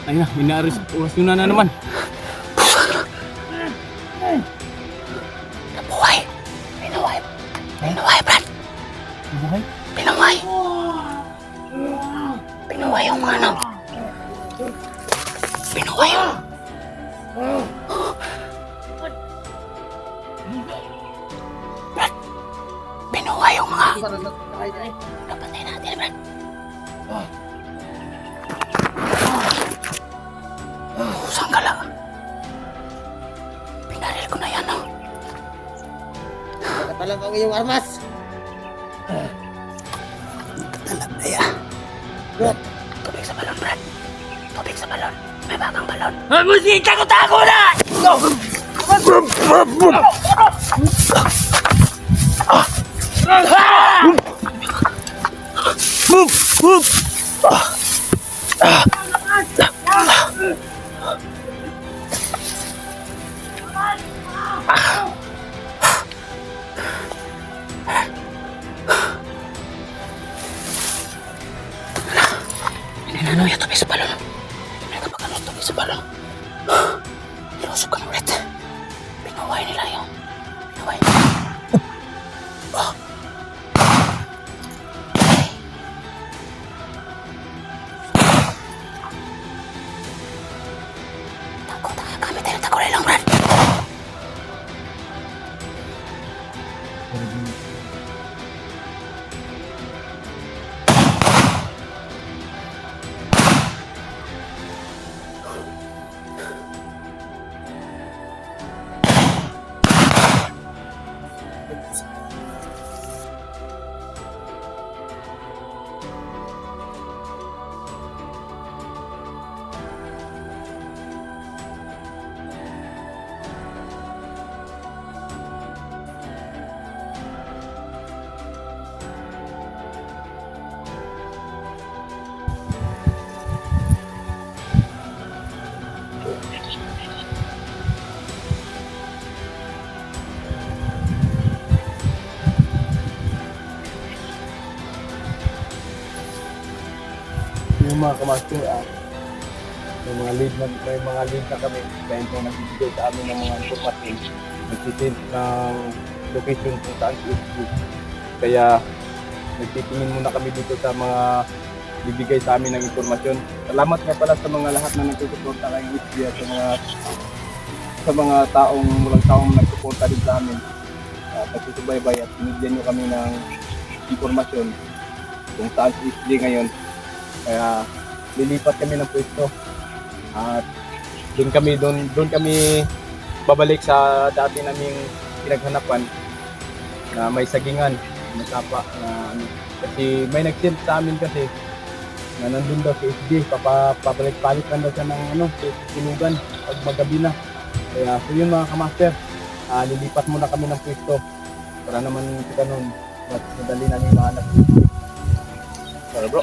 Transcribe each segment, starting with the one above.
Ayun na, inaaris oras yun na naman. Nabuhay! Pinuhay! Pinuhay, Brad! Buhay? Pinuhay! Pinuhay yung mga ano? Pinuhay yung... Brad! Pinuhay yung mga... Napatay natin, Brad. Saan ka lang? Pinaril ko na yan, no? Talang ang iyong armas. Talagaya. Brad. Tubig sa balon, Brad. Tubig sa balon. May bagang balon. Musika ko tako na! Ano yung tubig sa balon? Hindi ka pagkano tubig sa balon. Ilusog ka na ulit. Pinuhay nila yung... Pinuhay nila. Tako, kami tayo takulay lang, Brad. Yung mga kamaster, may mga lead na kami. Kaya po nagbibigay sa amin ng mga information. Nagtitin ng location kung saan si SG. Kaya nagtitingin muna kami dito sa mga bibigay sa amin ng informasyon. Salamat nga pala sa mga lahat na nagsusuporta kay SG at sa mga taong nagsuporta din sa amin. Nagsusubaybay at binigyan nyo kami ng informasyon kung saan si SG ngayon. Kaya lilipat kami ng pwesto at doon kami babalik sa dati naming pinaghanapan na may sagingan, may tapa na ano. Kasi may nag-send sa amin kasi na nandun daw si SG, papabalik-balikan daw siya ng tinugan pag magabi na. Kaya so yun mga kamaster, lilipat muna kami ng pwesto para naman kita nun mas madali namin mahanap. Sorry bro.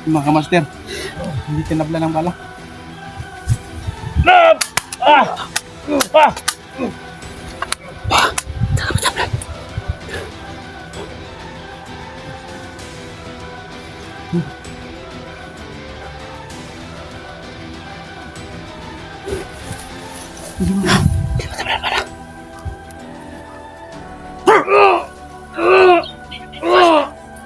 Mga kamaster, hindi tinabla ng bala. Pa, taka mo tablan. Di mo tablan pala.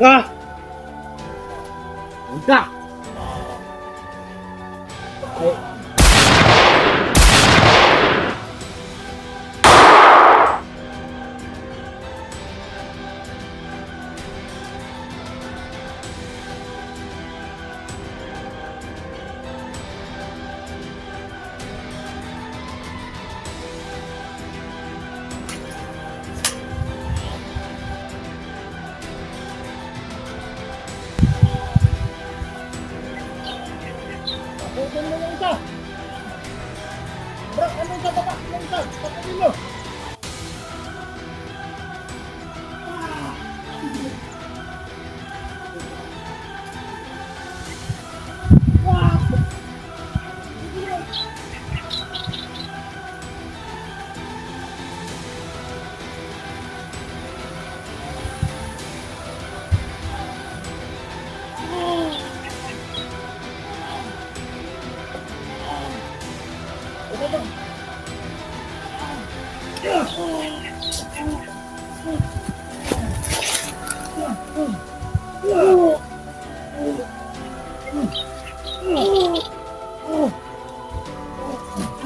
ka! Huwag ka! Tapusin mo yung isa! Bro, ano sa baba? Yung isa! Tapusin mo!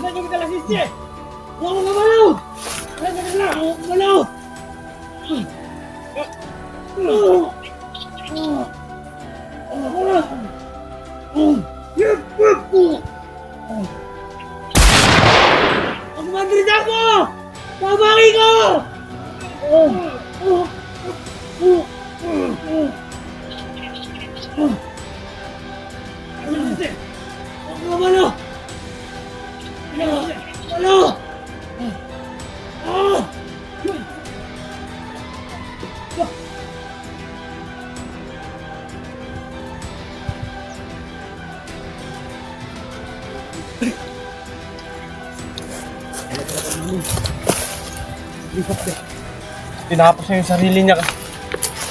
Ano yung dala sisi? Huwag mo kamalaw! Huwag mo kamalaw! Ang mandrid ako! Pabaki ko! Huwag mo kamalaw! Ano? Tinapos niya yung sarili niya.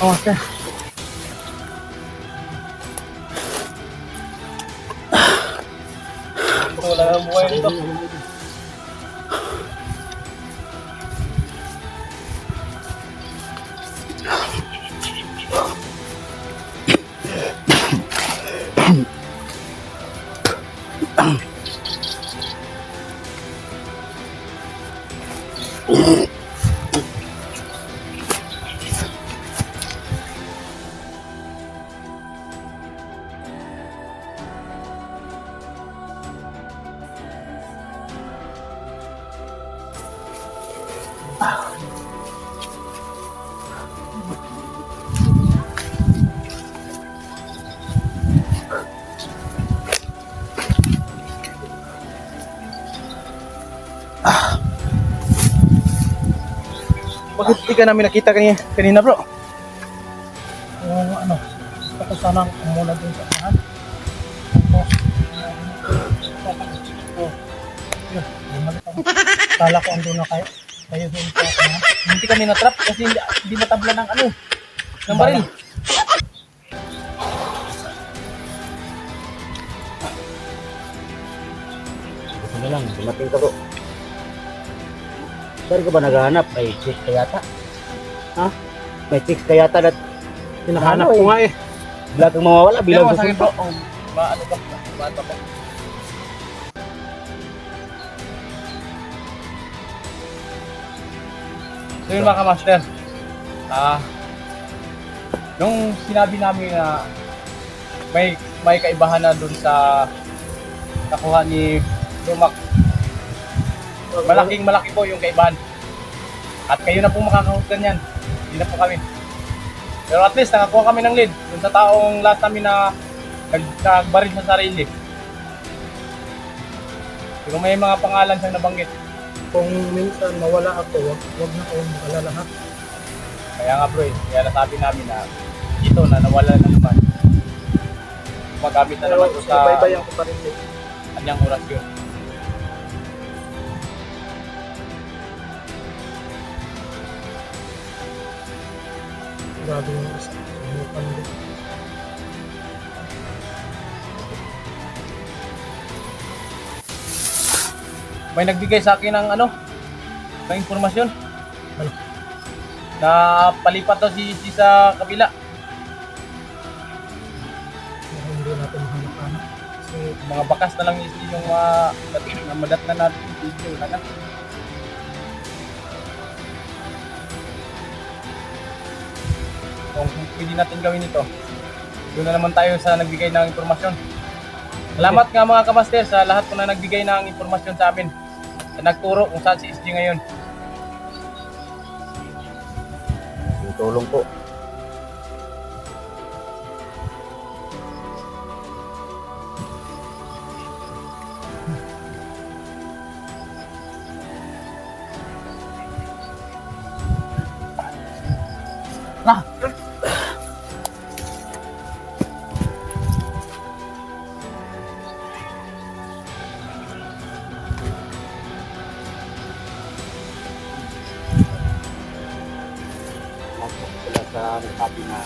Oh, sir. Wala nang buhay nito. Bakit di ka namin nakita kanina bro? Ano, gusto ko sanang umuna dun sa unahan. Kala ko andun na kayo. Kayo dun sa unahan. Hindi kami natrap kasi hindi matabla ng ano, ng baril. Gusto na lang, dumating ka bro. Saan ka ba naghahanap? Ay, chicks ka yata. Ha? May chicks ka yata dat Hinahanap ko nga eh. bigla kang mawawala bilang Masakit bro. susunod. Maano ka? Maano ka? So yun mga kamaster, nung sinabi namin na may kaibahan na dun sa nakuha ni Lumac, malaki po yung kaibahan. At kayo na po makakahusgan yan, hindi na po kami. Pero at least nakakuha kami ng lead dun sa taong lahat namin na nagbaril sa sarili. Pero may mga pangalan siyang nabanggit. Kung minsan mawala ako, wag na kayong makalala ha. Kaya nga bro, kaya nasabi namin na dito na nawala na naman. Magamit na naman ito sa Baybayan ko pa rin din. kanyang orasyon. Grabe yung isa. Sumukan din. May nagbigay sa akin ng ng informasyon. Ano? Na palipat daw si sa kabila. Mga bakas na lang yung madat na natin yung video na. Kung pwede natin gawin ito, doon na naman tayo sa nagbigay ng impormasyon. Salamat nga mga kamaster sa lahat po na nagbigay ng impormasyon sa amin. Sa nagturo kung saan si SG ngayon. Yung tulong po. Sila sa nagsabi na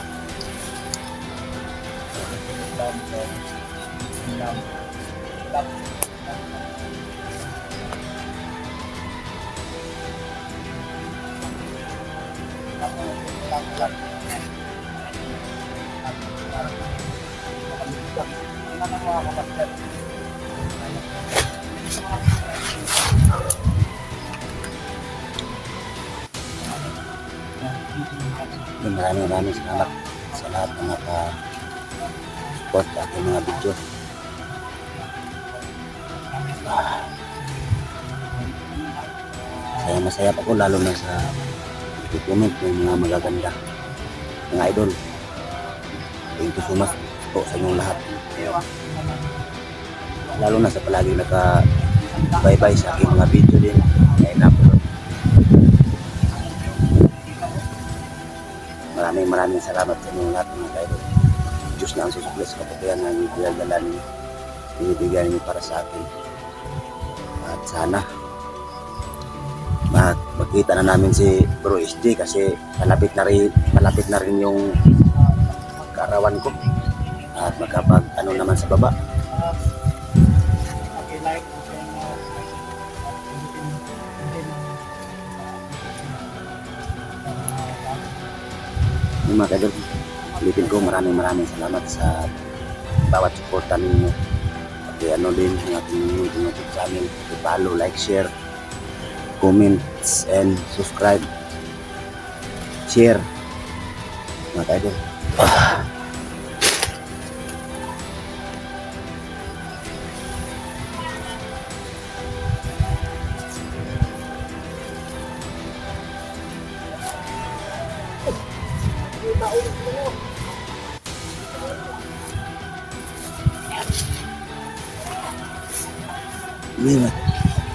Maraming salamat sa lahat ng naka-support sa aking mga video. Masaya pa ko lalo na sa i-comment ng mga magaganda mga idol. Thank you so much po sa inyong lahat. Lalo na sa palagi naka-bye-bye sa aking mga video din na in-upload. Maraming salamat sa inyong lahat mga idol. Diyos na ang susukli sa kapatiran na pinagdalan niyo. Binibigyan niyo para sa akin. At sana makita na namin si Bro SG kasi malapit na rin yung kaarawan ko. At magkapag ano naman sa baba. Yung mga kadol, ulitin ko maraming salamat sa bawat suporta ninyo. Pati ano din ang ating YouTube channel, i-follow, like, share, comments, and subscribe. Share. Mga kadol.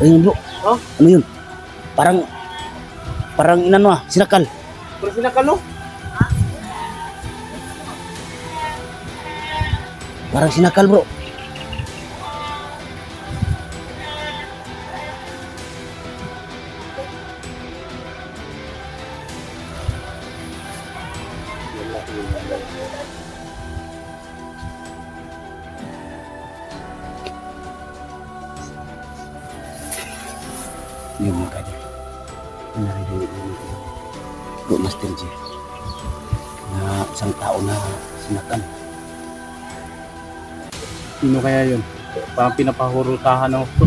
Ayun bro. Oh? Ano yun? Parang inano sinakal. Pero sinakalo? Parang sinakal bro. Yung mga kadol. Narinig mo Bro Master G na isang tao na sinakal. sino kaya yun? Parang pinapahurusahan ng gusto.